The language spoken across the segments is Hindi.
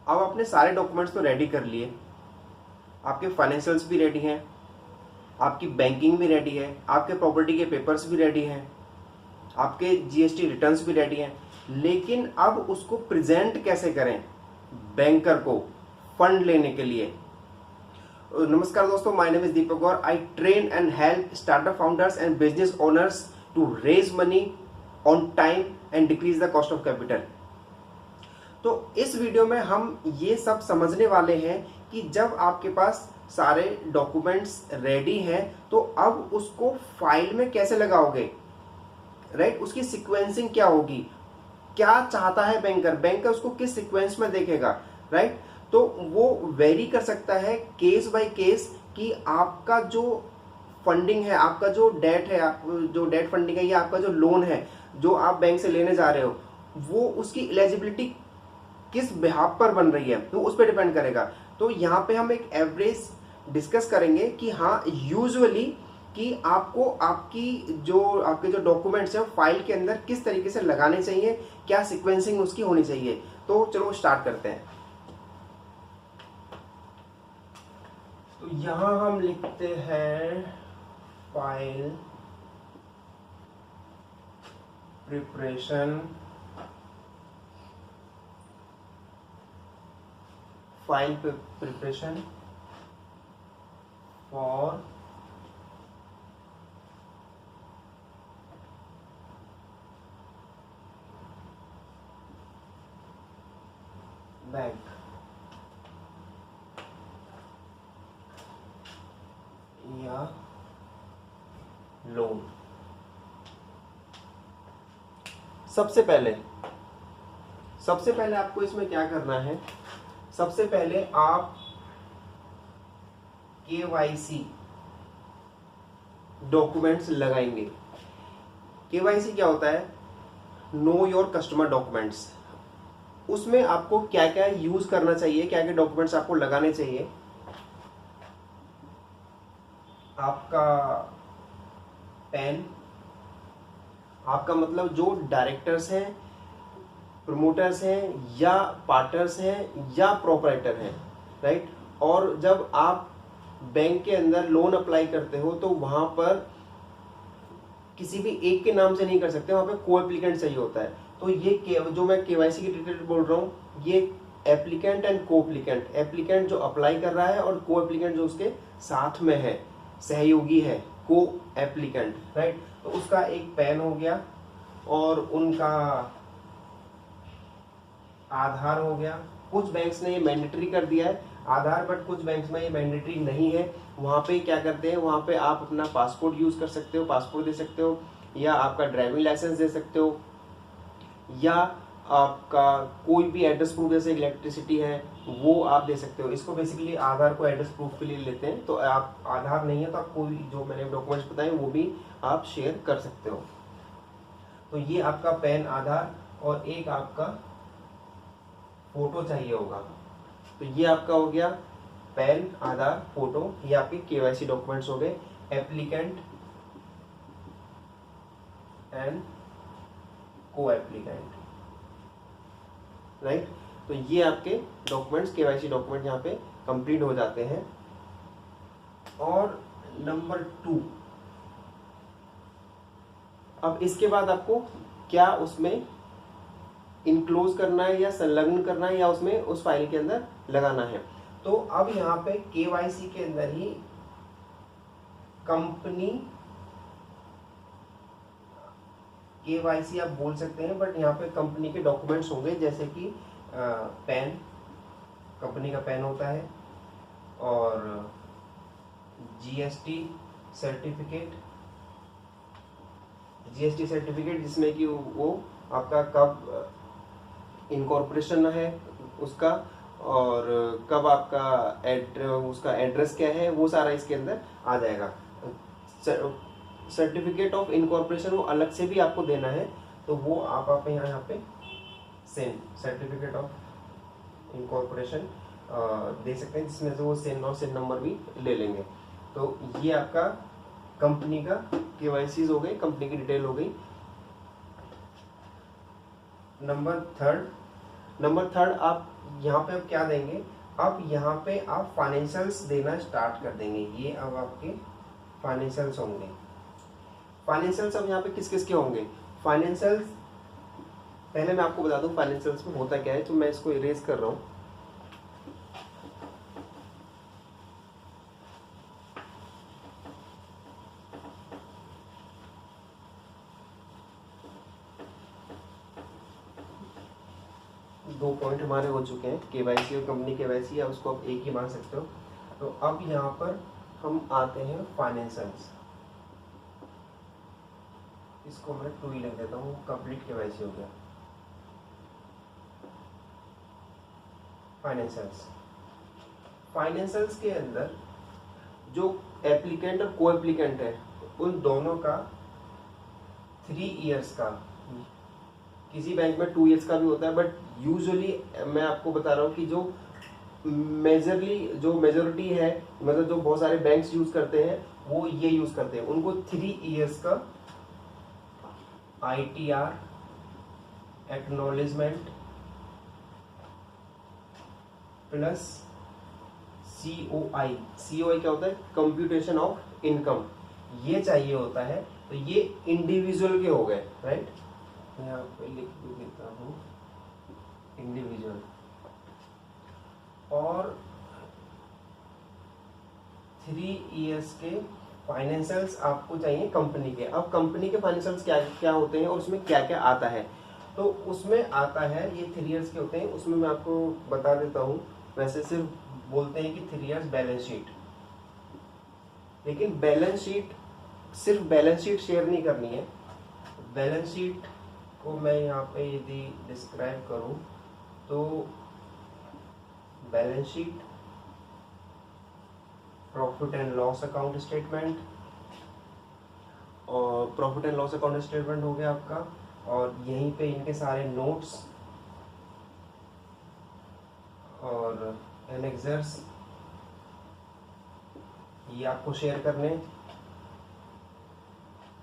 अब आपने सारे डॉक्यूमेंट्स तो रेडी कर लिए, आपके फाइनेंशियल्स भी रेडी हैं, आपकी बैंकिंग भी रेडी है, आपके प्रॉपर्टी के पेपर्स भी रेडी हैं, आपके जीएसटी रिटर्न्स भी रेडी हैं, लेकिन अब उसको प्रेजेंट कैसे करें बैंकर को फंड लेने के लिए। नमस्कार दोस्तों, my name is Deepak Gaur. I train and help startup founders and business owners to raise money on time and decrease the cost of capital. तो इस वीडियो में हम ये सब समझने वाले हैं कि जब आपके पास सारे डॉक्यूमेंट्स रेडी हैं तो अब उसको फाइल में कैसे लगाओगे, राइट? उसकी सीक्वेंसिंग क्या होगी, क्या चाहता है बैंकर उसको किस सीक्वेंस में देखेगा, राइट? तो वो वेरी कर सकता है केस बाय केस कि आपका जो फंडिंग है, आपका जो डेट है, जो डेट फंडिंग है या आपका जो लोन है जो आप बैंक से लेने जा रहे हो, वो उसकी एलिजिबिलिटी किस बिहाफ पर बन रही है, तो उस पर डिपेंड करेगा। तो यहाँ पे हम एक एवरेज डिस्कस करेंगे कि हाँ यूजुअली कि आपको आपके जो डॉक्यूमेंट्स हैं फाइल के अंदर किस तरीके से लगाने चाहिए, क्या सीक्वेंसिंग उसकी होनी चाहिए। तो चलो स्टार्ट करते हैं। तो यहाँ हम लिखते हैं file preparation, file preparation for bank या लोन। सबसे पहले आपको इसमें क्या करना है, सबसे पहले आप KYC डॉक्यूमेंट्स लगाएंगे। KYC क्या होता है? Know your customer documents. उसमें आपको क्या क्या यूज करना चाहिए, क्या क्या डॉक्यूमेंट्स आपको लगाने चाहिए। आपका पैन, आपका मतलब जो डायरेक्टर्स हैं, प्रमोटर्स हैं या पार्टनर्स हैं या प्रोपराइटर हैं, राइट? और जब आप बैंक के अंदर लोन अप्लाई करते हो तो वहां पर किसी भी एक के नाम से नहीं कर सकते, वहां पे को एप्लीकेंट चाहिए होता है। तो ये जो मैं KYC की डिटेल बोल रहा हूँ, ये एप्लीकेंट एंड को एप्लीकेंट, एप्लीकेंट जो अप्लाई कर रहा है और को एप्लीकेंट जो उसके साथ में है, सहयोगी है, को एप्लीकेंट, राइट? तो उसका एक पैन हो गया और उनका आधार हो गया। कुछ बैंक्स ने ये मैंडेटरी कर दिया है आधार, बट कुछ बैंक्स में ये मैंडेटरी नहीं है। वहाँ पे क्या करते हैं, वहाँ पे आप अपना पासपोर्ट यूज कर सकते हो, पासपोर्ट दे सकते हो, या आपका ड्राइविंग लाइसेंस दे सकते हो, या आपका कोई भी एड्रेस प्रूफ जैसे इलेक्ट्रिसिटी है वो आप दे सकते हो। इसको बेसिकली आधार को एड्रेस प्रूफ के लिए लेते हैं। तो आप आधार नहीं है तो आप कोई जो मैंने डॉक्यूमेंट्स बताए वो भी आप शेयर कर सकते हो। तो ये आपका पैन, आधार और एक आपका फोटो चाहिए होगा। तो ये आपका हो गया पैन, आधार, फोटो, ये आपके KYC डॉक्यूमेंट्स हो गए, एप्लीकेंट एंड को एप्लीकेंट, राइट? तो ये आपके डॉक्यूमेंट्स, KYC डॉक्यूमेंट यहाँ पे कंप्लीट हो जाते हैं। और नंबर 2, अब इसके बाद आपको क्या उसमें इनक्लोज करना है या संलग्न करना है या उसमें उस फाइल के अंदर लगाना है। तो अब यहाँ पे KYC के अंदर ही कंपनी KYC आप बोल सकते हैं, बट यहाँ पे कंपनी के डॉक्यूमेंट्स होंगे, जैसे कि पैन, कंपनी का पैन होता है, और GST सर्टिफिकेट जिसमें कि वो आपका कब इनकॉर्पोरेशन है उसका, और कब आपका उसका एड्रेस क्या है, वो सारा इसके अंदर आ जाएगा। सर्टिफिकेट ऑफ इनकॉर्पोरेशन वो अलग से भी आपको देना है, तो वो आप यहाँ पे सेन सर्टिफिकेट ऑफ इनकॉर्पोरेशन दे सकते हैं, जिसमें से वो सेन और सेन नंबर भी ले लेंगे। तो ये आपका कंपनी का KYC हो गई, कंपनी की डिटेल हो गई। नंबर नंबर थर्ड, आप यहाँ पे अब क्या देंगे, अब यहाँ पे आप फाइनेंशियल्स देना स्टार्ट कर देंगे। ये अब आपके फाइनेंशियल्स होंगे। फाइनेंशियल्स अब यहाँ पे किस किस के होंगे, फाइनेंशियल्स पहले मैं आपको बता दूं फाइनेंशियल्स में होता क्या है, तो मैं इसको इरेज कर रहा हूँ। दो पॉइंट हमारे हो चुके हैं, केवाईसी और कंपनी केवाईसी, या उसको आप एक ही मान सकते हो। तो अब यहाँ पर हम आते हैं फाइनेंशियल्स, इसको मैं 2 ही लिख देता हूँ, कंप्लीट केवाईसी हो गया। फाइनेंशियल्स, फाइनेंशियल्स के अंदर जो एप्लीकेंट और को एप्लीकेंट है उन दोनों का 3 इयर्स का, किसी बैंक में 2 इयर्स का भी होता है, बट यूजुअली मैं आपको बता रहा हूँ कि जो मेजोरिटी है, मतलब जो बहुत सारे बैंक्स यूज करते हैं वो ये यूज करते हैं, उनको 3 इयर्स का ITR एक्नॉलेजमेंट प्लस COI क्या होता है, कंप्यूटेशन ऑफ इनकम, ये चाहिए होता है। तो ये इंडिविजुअल के हो गए, राइट। यहाँ पे लिख देता हूँ इंडिविजुअल। और 3 इयर्स के फाइनेंशियल्स आपको चाहिए कंपनी के। अब कंपनी के फाइनेंशियल्स क्या क्या होते हैं और उसमें क्या क्या आता है, तो उसमें आता है, ये 3 इयर्स के होते हैं, उसमें मैं आपको बता देता हूँ। वैसे सिर्फ बोलते हैं कि 3 इयर्स बैलेंस शीट, लेकिन बैलेंस शीट सिर्फ बैलेंस शीट शेयर नहीं करनी है। बैलेंस शीट को मैं यहाँ पे यदि डिस्क्राइब करूँ तो balance sheet, profit and loss account statement, और profit and loss account statement हो गया आपका, और यहीं पे इनके सारे नोट्स और एनेक्सर्स ये आपको शेयर करने,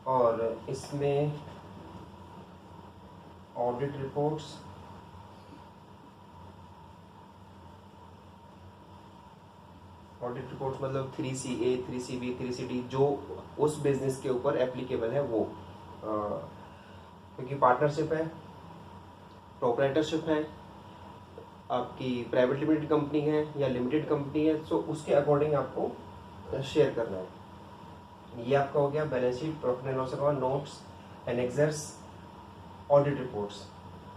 और इसमें ऑडिट रिपोर्ट्स, ऑडिट रिपोर्ट्स मतलब 3CA, 3CB, 3CD जो उस बिजनेस के ऊपर एप्लीकेबल है वो, क्योंकि पार्टनरशिप है, प्रोप्राइटरशिप है, आपकी प्राइवेट लिमिटेड कंपनी है या लिमिटेड कंपनी है, तो उसके अकॉर्डिंग आपको शेयर करना है। ये आपका हो गया balance sheet, profit and loss account, notes, annexures, audit reports.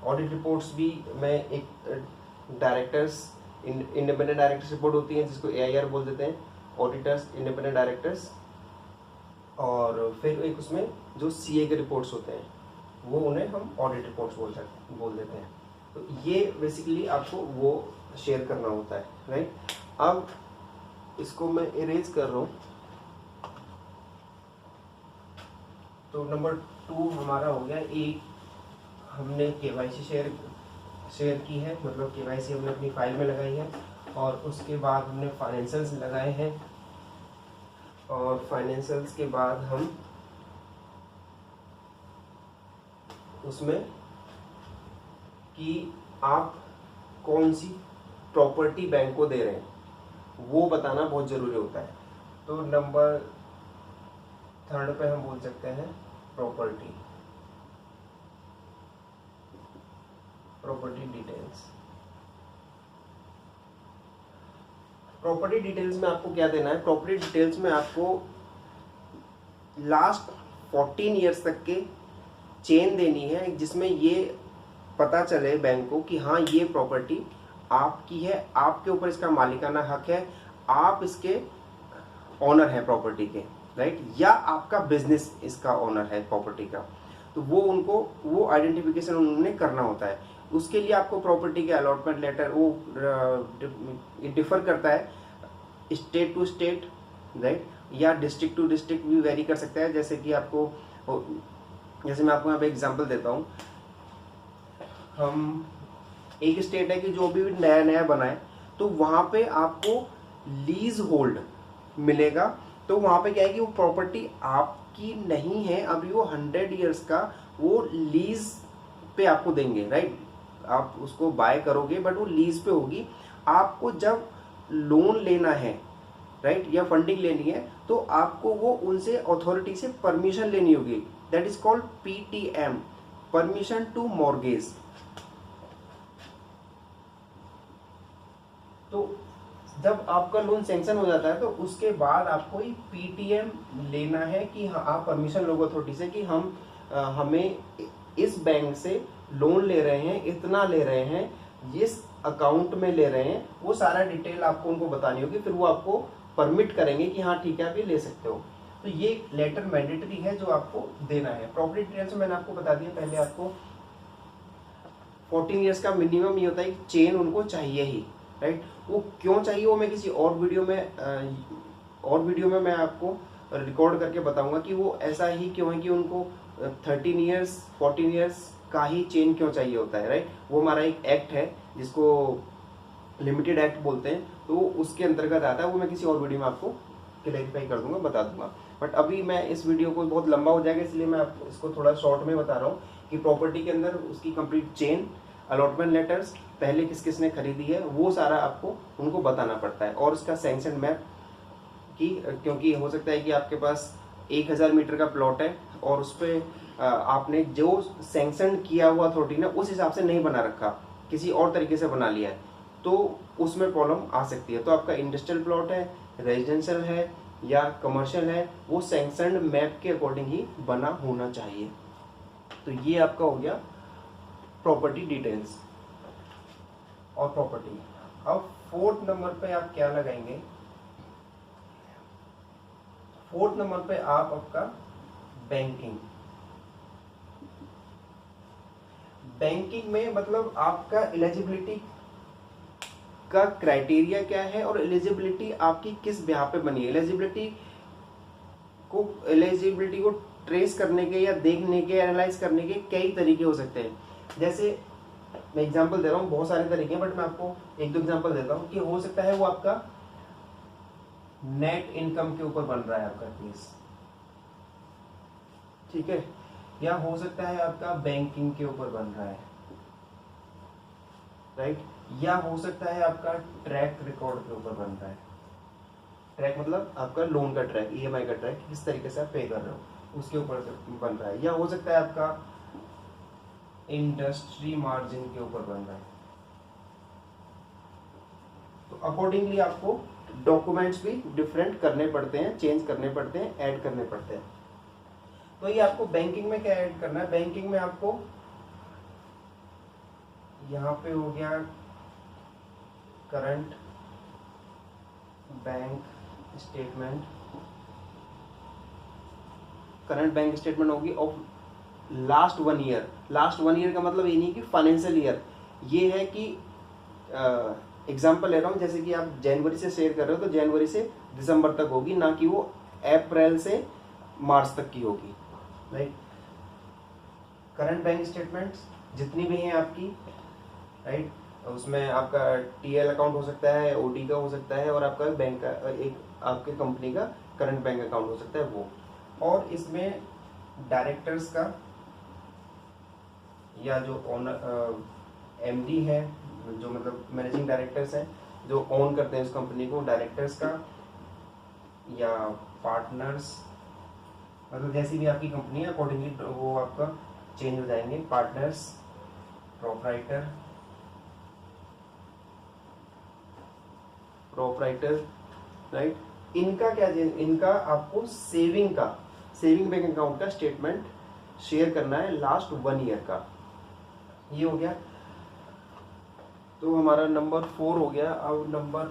Audit reports भी मैं एक डायरेक्टर्स, इंडिपेंडेंट डायरेक्टर्स रिपोर्ट होती है जिसको AIR बोल देते हैं, ऑडिटर्स, इंडिपेंडेंट डायरेक्टर्स, और फिर एक उसमें जो CA के रिपोर्ट्स होते हैं वो उन्हें हम ऑडिट रिपोर्ट्स बोल देते हैं। तो ये बेसिकली आपको वो शेयर करना होता है, राइट। अब इसको मैं इरेज कर रहा हूँ। तो नंबर 2 हमारा हो गया, एक हमने KYC शेयर की है, मतलब KYC हमने अपनी फाइल में लगाई है, और उसके बाद हमने फाइनेंशियल्स लगाए हैं, और फाइनेंशियल्स के बाद हम उसमें कि आप कौन सी प्रॉपर्टी बैंक को दे रहे हैं वो बताना बहुत ज़रूरी होता है। तो नंबर 3 पे हम बोल सकते हैं प्रॉपर्टी डिटेल्स। प्रॉपर्टी डिटेल्स में आपको क्या देना है, प्रॉपर्टी डिटेल्स में आपको लास्ट 14 ईयर्स तक के चेन देनी है, जिसमें ये पता चले बैंक को कि हाँ ये प्रॉपर्टी आपकी है, आपके ऊपर इसका मालिकाना हक है, आप इसके ओनर हैं प्रॉपर्टी के, राइट, या आपका बिजनेस इसका ओनर है प्रॉपर्टी का। तो वो उनको वो आइडेंटिफिकेशन उन्होंने करना होता है। उसके लिए आपको प्रॉपर्टी के अलॉटमेंट लेटर, वो डिफर करता है स्टेट टू स्टेट, राइट, या डिस्ट्रिक्ट टू डिस्ट्रिक्ट भी वेरी कर सकता है। जैसे कि आपको, जैसे मैं आपको यहाँ पे एग्जांपल देता हूँ, हम एक स्टेट है कि जो भी नया बना है तो वहाँ पे आपको लीज होल्ड मिलेगा। तो वहाँ पे क्या है कि वो प्रॉपर्टी आपकी नहीं है, अभी वो 100 ईयर्स का वो लीज पे आपको देंगे, राइट। आप उसको बाय करोगे, बट वो लीज पे होगी। आपको जब लोन लेना है, राइट, या फंडिंग लेनी है, तो आपको वो उनसे अथॉरिटी से परमिशन लेनी होगी। That is called PTM, permission to mortgage. तो जब आपका लोन सैंक्शन हो जाता है तो उसके बाद आपको ये PTM लेना है कि हाँ, आप परमिशन लोगे अथॉरिटी से कि हम हमें इस बैंक से लोन ले रहे हैं, इतना ले रहे हैं, जिस अकाउंट में ले रहे हैं, वो सारा डिटेल आपको उनको बतानी होगी। फिर वो आपको परमिट करेंगे कि हाँ ठीक है, आप ये ले सकते हो। तो ये लेटर मैंडेटरी है जो आपको देना है। प्रॉपर्टी डिटेल्स मैंने आपको बता दिया। पहले आपको 14 ईयर्स का मिनिमम ये होता है कि चेन उनको चाहिए ही, राइट। वो क्यों चाहिए वो मैं किसी और वीडियो में मैं आपको रिकॉर्ड करके बताऊंगा कि वो ऐसा ही क्यों है कि उनको 13 ईयर्स 14 ईयर्स का ही चेन क्यों चाहिए होता है, राइट। वो हमारा एक एक्ट है जिसको लिमिटेड एक्ट बोलते हैं, तो उसके अंतर्गत आता है। वो मैं किसी और वीडियो में आपको क्लैरिफाई कर दूंगा, बता दूंगा। बट अभी मैं इस वीडियो को बहुत लंबा हो जाएगा, इसलिए मैं आपको इसको थोड़ा शॉर्ट में बता रहा हूँ कि प्रॉपर्टी के अंदर उसकी कंप्लीट चेन, अलॉटमेंट लेटर्स, पहले किस किस ने खरीदी है, वो सारा आपको उनको बताना पड़ता है। और उसका सैंक्शन मैप की, क्योंकि हो सकता है कि आपके पास 1000 मीटर का प्लॉट है और उस पर आपने जो सैंक्शन किया हुआ अथॉरिटी ने उस हिसाब से नहीं बना रखा, किसी और तरीके से बना लिया है, तो उसमें प्रॉब्लम आ सकती है। तो आपका इंडस्ट्रियल प्लॉट है, रेजिडेंशियल है या कमर्शियल है, वो सैंक्शन मैप के अकॉर्डिंग ही बना होना चाहिए। तो ये आपका हो गया प्रॉपर्टी डिटेल्स और प्रॉपर्टी। अब 4th नंबर पे आप क्या लगाएंगे? 4th नंबर पे आप आपका बैंकिंग। बैंकिंग में मतलब आपका एलिजिबिलिटी का क्राइटेरिया क्या है और एलिजिबिलिटी आपकी किस ब्याह पे बनी है। एलिजिबिलिटी को ट्रेस करने के या देखने के, एनालाइज करने के कई तरीके हो सकते हैं। जैसे मैं एग्जांपल दे रहा हूँ, बहुत सारे तरीके हैं, बट मैं आपको एक दो एग्जांपल देता हूँ कि हो सकता है वो आपका नेट इनकम के ऊपर बन रहा है आपका केस, ठीक है, या हो सकता है आपका बैंकिंग के ऊपर बन रहा है, राइट, या हो सकता है आपका ट्रैक रिकॉर्ड के ऊपर बन रहा है। ट्रैक मतलब आपका लोन का ट्रैक, EMI का ट्रैक, किस तरीके से आप पे कर रहे हो उसके ऊपर बन रहा है, या हो सकता है आपका इंडस्ट्री मार्जिन के ऊपर बन रहा है। तो अकॉर्डिंगली आपको डॉक्यूमेंट्स भी डिफरेंट करने पड़ते हैं, चेंज करने पड़ते हैं, ऐड करने पड़ते हैं। तो ये आपको बैंकिंग में क्या ऐड करना है? बैंकिंग में आपको यहाँ पे हो गया current bank statement. Current bank statement होगी of last 1 year. Last 1 year का मतलब ये नहीं कि फाइनेंशियल ईयर, ये है कि एग्जांपल ले रहा हूँ, जैसे कि आप जनवरी से शेयर कर रहे हो तो जनवरी से दिसंबर तक होगी, ना कि वो अप्रैल से मार्च तक की होगी, राइट। करंट बैंक स्टेटमेंट्स जितनी भी हैं आपकी, राइट, उसमें आपका TL अकाउंट हो सकता है, OD का हो सकता है, और आपका बैंक का एक आपके कंपनी का करंट बैंक अकाउंट हो सकता है वो। और इसमें डायरेक्टर्स का या जो ओनर MD है, जो मतलब मैनेजिंग डायरेक्टर्स हैं जो ओन करते हैं उस कंपनी को, डायरेक्टर्स का या पार्टनर्स, मतलब जैसी भी आपकी कंपनी है अकॉर्डिंगली वो आपका चेंज हो जाएंगे। Partners, proprietor, right. इनका क्या, इनका आपको सेविंग बैंक अकाउंट का स्टेटमेंट शेयर करना है लास्ट 1 ईयर का। ये हो गया, तो हमारा नंबर 4 हो गया। अब नंबर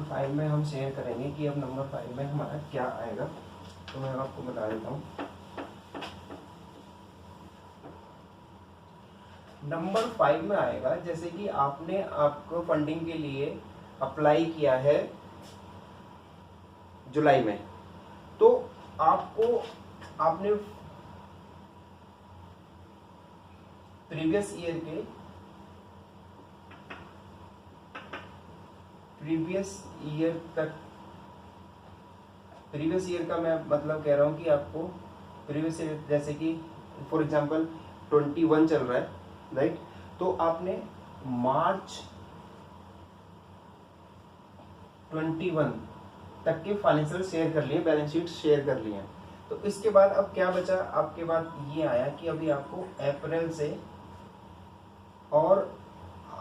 5 में हम शेयर करेंगे कि अब नंबर 5 में हमारा क्या आएगा, तो मैं आपको बता देता हूँ। नंबर 5 में आएगा जैसे कि आपने आपको फंडिंग के लिए अप्लाई किया है जुलाई में, तो आपने प्रीवियस ईयर का मैं मतलब कह रहा हूं कि आपको प्रीवियस ईयर जैसे कि फॉर एग्जांपल 21 चल रहा है, राइट, तो आपने मार्च 21 तक के फाइनेंशियल शेयर कर लिए, बैलेंस शीट शेयर कर लिए। तो इसके बाद अब क्या बचा आपके बाद ये आया कि अभी आपको अप्रैल से, और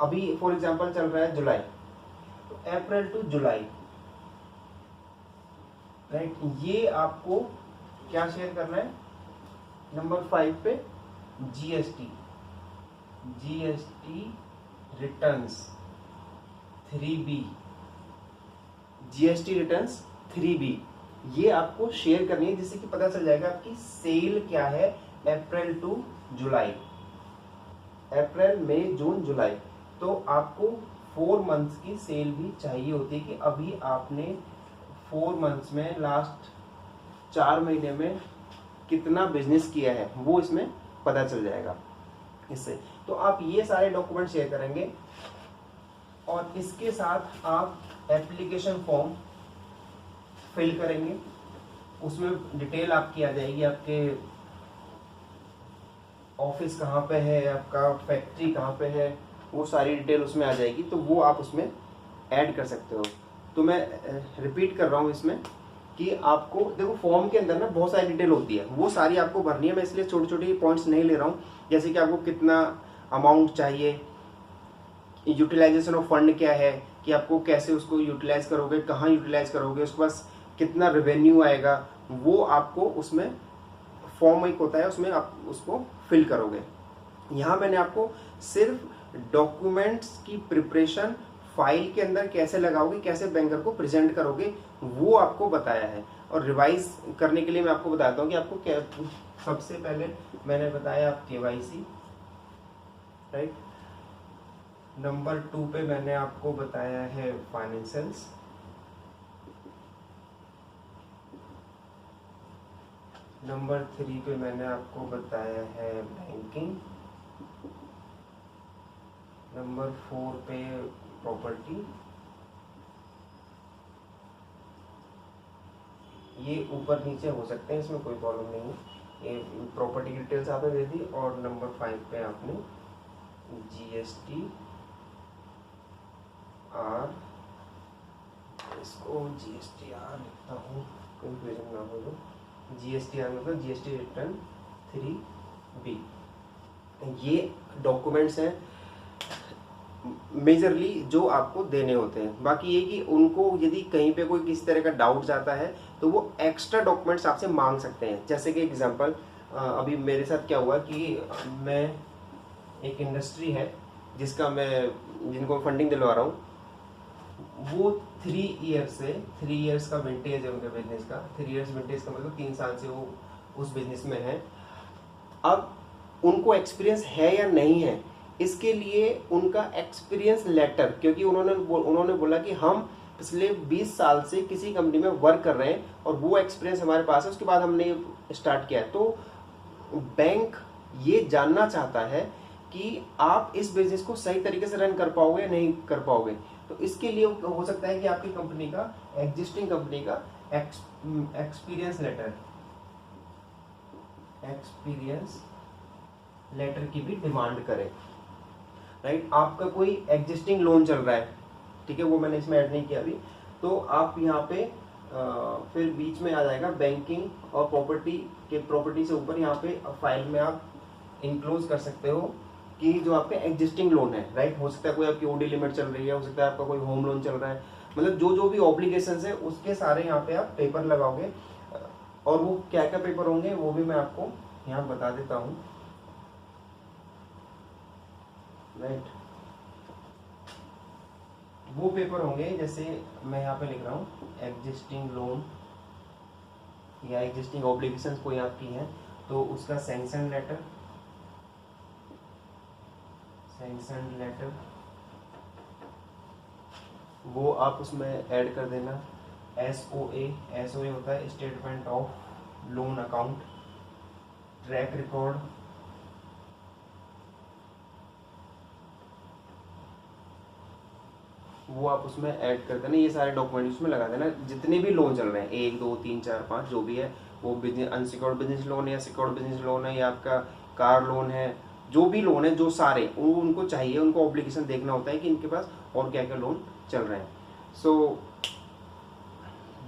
अभी फॉर एग्जांपल चल रहा है जुलाई, तो अप्रैल टू जुलाई, राइट, ये आपको क्या शेयर करना है, नंबर 5 पे GST returns 3B, GST returns 3B ये आपको शेयर करनी है, जिससे कि पता चल जाएगा आपकी सेल क्या है अप्रैल टू जुलाई, अप्रैल मई जून जुलाई। तो आपको 4 मंथ्स की सेल भी चाहिए होती है कि अभी आपने 4 मंथ्स में, लास्ट 4 महीने में कितना बिजनेस किया है, वो इसमें पता चल जाएगा इससे। तो आप ये सारे डॉक्यूमेंट शेयर करेंगे और इसके साथ आप एप्लीकेशन फॉर्म फिल करेंगे, उसमें डिटेल आपकी आ जाएगी, आपके ऑफिस कहाँ पे है, आपका फैक्ट्री कहाँ पे है, वो सारी डिटेल उसमें आ जाएगी, तो वो आप उसमें ऐड कर सकते हो। तो मैं रिपीट कर रहा हूँ इसमें कि आपको देखो फॉर्म के अंदर ना बहुत सारी डिटेल होती है, वो सारी आपको भरनी है। मैं इसलिए छोटे छोटे पॉइंट्स नहीं ले रहा हूँ, जैसे कि आपको कितना अमाउंट चाहिए, यूटिलाइजेशन ऑफ फंड क्या है, कि आपको कैसे उसको यूटिलाइज करोगे, कहाँ यूटिलाइज करोगे, उसके पास कितना रेवेन्यू आएगा, वो आपको उसमें फॉर्म एक होता है, उसमें आप उसको फिल करोगे। यहाँ मैंने आपको सिर्फ डॉक्यूमेंट्स की प्रिपरेशन फाइल के अंदर कैसे लगाओगे, कैसे बैंकर को प्रेजेंट करोगे, वो आपको बताया है। और रिवाइज करने के लिए मैं आपको बताता हूँ कि आपको क्या, सबसे पहले मैंने बताया आप KYC, राइट, नंबर 2 पे मैंने आपको बताया है फाइनेंशियल्स, नंबर 3 पे मैंने आपको बताया है बैंकिंग, नंबर 4 पे प्रॉपर्टी, ये ऊपर नीचे हो सकते हैं, इसमें कोई प्रॉब्लम नहीं है, ये प्रॉपर्टी की डिटेल्स आपने दे दी। और नंबर 5 पे आपने GST R, इसको GST R लिखता हूँ, कंफ्यूजन ना हो, GST R मतलब GST रिटर्न 3B, ये डॉक्यूमेंट्स हैं मेजरली जो आपको देने होते हैं। बाकी ये कि उनको यदि कहीं पे कोई किसी तरह का डाउट जाता है तो वो एक्स्ट्रा डॉक्यूमेंट्स आपसे मांग सकते हैं। जैसे कि एग्जांपल अभी मेरे साथ क्या हुआ कि मैं एक इंडस्ट्री है जिनको फंडिंग दिलवा रहा हूँ, वो 3 इयर्स का विंटेज है उनके बिजनेस का। 3 इयर्स विंटेज का मतलब 3 साल से वो उस बिजनेस में है। अब उनको एक्सपीरियंस है या नहीं है, इसके लिए उनका एक्सपीरियंस लेटर, क्योंकि उन्होंने बोला कि हम पिछले 20 साल से किसी कंपनी में वर्क कर रहे हैं और वो एक्सपीरियंस हमारे पास है, उसके बाद हमने स्टार्ट किया है। तो बैंक ये जानना चाहता है कि आप इस बिजनेस को सही तरीके से रन कर पाओगे या नहीं कर पाओगे। तो इसके लिए हो सकता है कि आपकी कंपनी का, एग्जिस्टिंग कंपनी का एक्सपीरियंस लेटर की भी डिमांड करे, राइट। आपका कोई एग्जिस्टिंग लोन चल रहा है, ठीक है, वो मैंने इसमें ऐड नहीं किया अभी, तो आप यहाँ पे फिर बीच में आ जाएगा बैंकिंग और प्रॉपर्टी से ऊपर यहाँ पे फाइल में आप इंक्लोज कर सकते हो कि जो आपके एग्जिस्टिंग लोन है, राइट। हो सकता है कोई आपकी ओडी लिमिट चल रही है, हो सकता है आपका कोई होम लोन चल रहा है, मतलब जो भी ऑब्लिगेशंस है उसके सारे यहाँ पे आप पेपर लगाओगे। और वो क्या क्या पेपर होंगे वो भी मैं आपको यहाँ बता देता हूँ, राइट। वो पेपर होंगे, जैसे मैं यहाँ पे लिख रहा हूँ एग्जिस्टिंग लोन या एग्जिस्टिंग ऑब्लिगेशंस कोई आपकी है तो उसका सैंक्शन लेटर, वो आप उसमें ऐड कर देना। SOA होता है statement of loan account, track record, वो आप उसमें ऐड कर देना। ये सारे डॉक्यूमेंट उसमें लगा देना, जितने भी लोन चल रहे हैं 1 2 3 4 5 जो भी है वो बिजनेस अनसिक्योर्ड बिजनेस लोन है या सिक्योर्ड बिजनेस लोन है या आपका कार लोन है, जो भी लोन है, जो सारे उनको चाहिए, उनको ऑब्लिगेशन देखना होता है कि इनके पास और क्या क्या लोन चल रहे हैं। So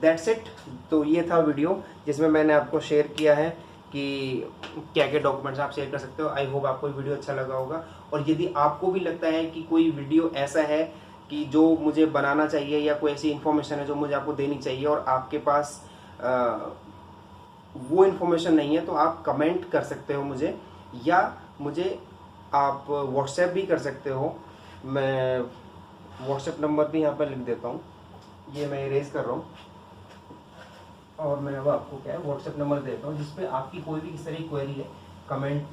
that's it. तो ये था वीडियो जिसमें मैंने आपको शेयर किया है कि क्या क्या डॉक्यूमेंट्स आप शेयर कर सकते हो। आई होप आपको वीडियो अच्छा लगा होगा, और यदि आपको भी लगता है कि कोई वीडियो ऐसा है कि जो मुझे बनाना चाहिए या कोई ऐसी इन्फॉर्मेशन है जो मुझे आपको देनी चाहिए और आपके पास वो इन्फॉर्मेशन नहीं है, तो आप कमेंट कर सकते हो मुझे, या मुझे आप व्हाट्सएप भी कर सकते हो। मैं व्हाट्सएप नंबर भी यहाँ पर लिख देता हूँ, ये मैं इरेज कर रहा हूँ, और मैं अब आपको क्या है व्हाट्सएप नंबर देता हूँ जिसपे आपकी कोई भी इस तरह की क्वेरी है कमेंट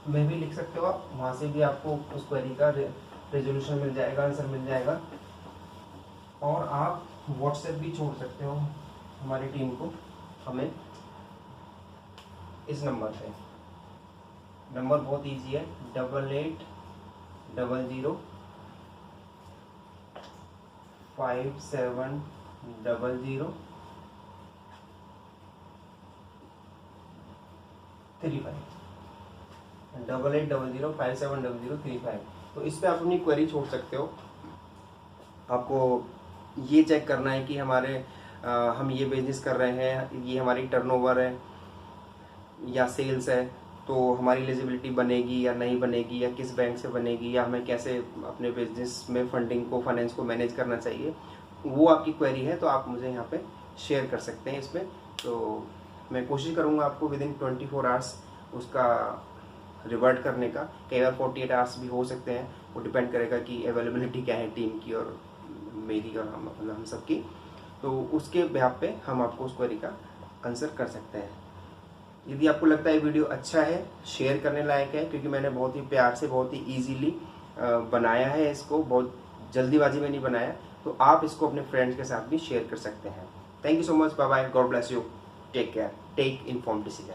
में भी लिख सकते हो आप, वहाँ से भी आपको उस क्वेरी का रेजोल्यूशन मिल जाएगा, आंसर मिल जाएगा। और आप व्हाट्सएप भी छोड़ सकते हो हमारी टीम को, हमें इस नंबर पे, नंबर बहुत इजी है, 8800570035। तो इस पे आप अपनी क्वेरी छोड़ सकते हो। आपको ये चेक करना है कि हम ये बिजनेस कर रहे हैं, ये हमारी टर्नओवर है या सेल्स है, तो हमारी एलिजिबिलिटी बनेगी या नहीं बनेगी, या किस बैंक से बनेगी, या हमें कैसे अपने बिजनेस में फंडिंग को, फाइनेंस को मैनेज करना चाहिए, वो आपकी क्वेरी है। तो आप मुझे यहाँ पे शेयर कर सकते हैं इसमें। तो मैं कोशिश करूँगा आपको विदिन 24 आवर्स उसका रिवर्ट करने का। कई बार 48 आवर्स भी हो सकते हैं, वो डिपेंड करेगा कि अवेलेबिलिटी क्या है टीम की और मेरी और हम सबकी। तो उसके बिहाफ पे हम आपको उस क्वेरी का आंसर कर सकते हैं। यदि आपको लगता है वीडियो अच्छा है, शेयर करने लायक है, क्योंकि मैंने बहुत ही प्यार से, बहुत ही ईजीली बनाया है इसको, बहुत जल्दीबाजी में नहीं बनाया, तो आप इसको अपने फ्रेंड्स के साथ भी शेयर कर सकते हैं। Thank you so much, bye bye, God bless you, take care, take informed decision.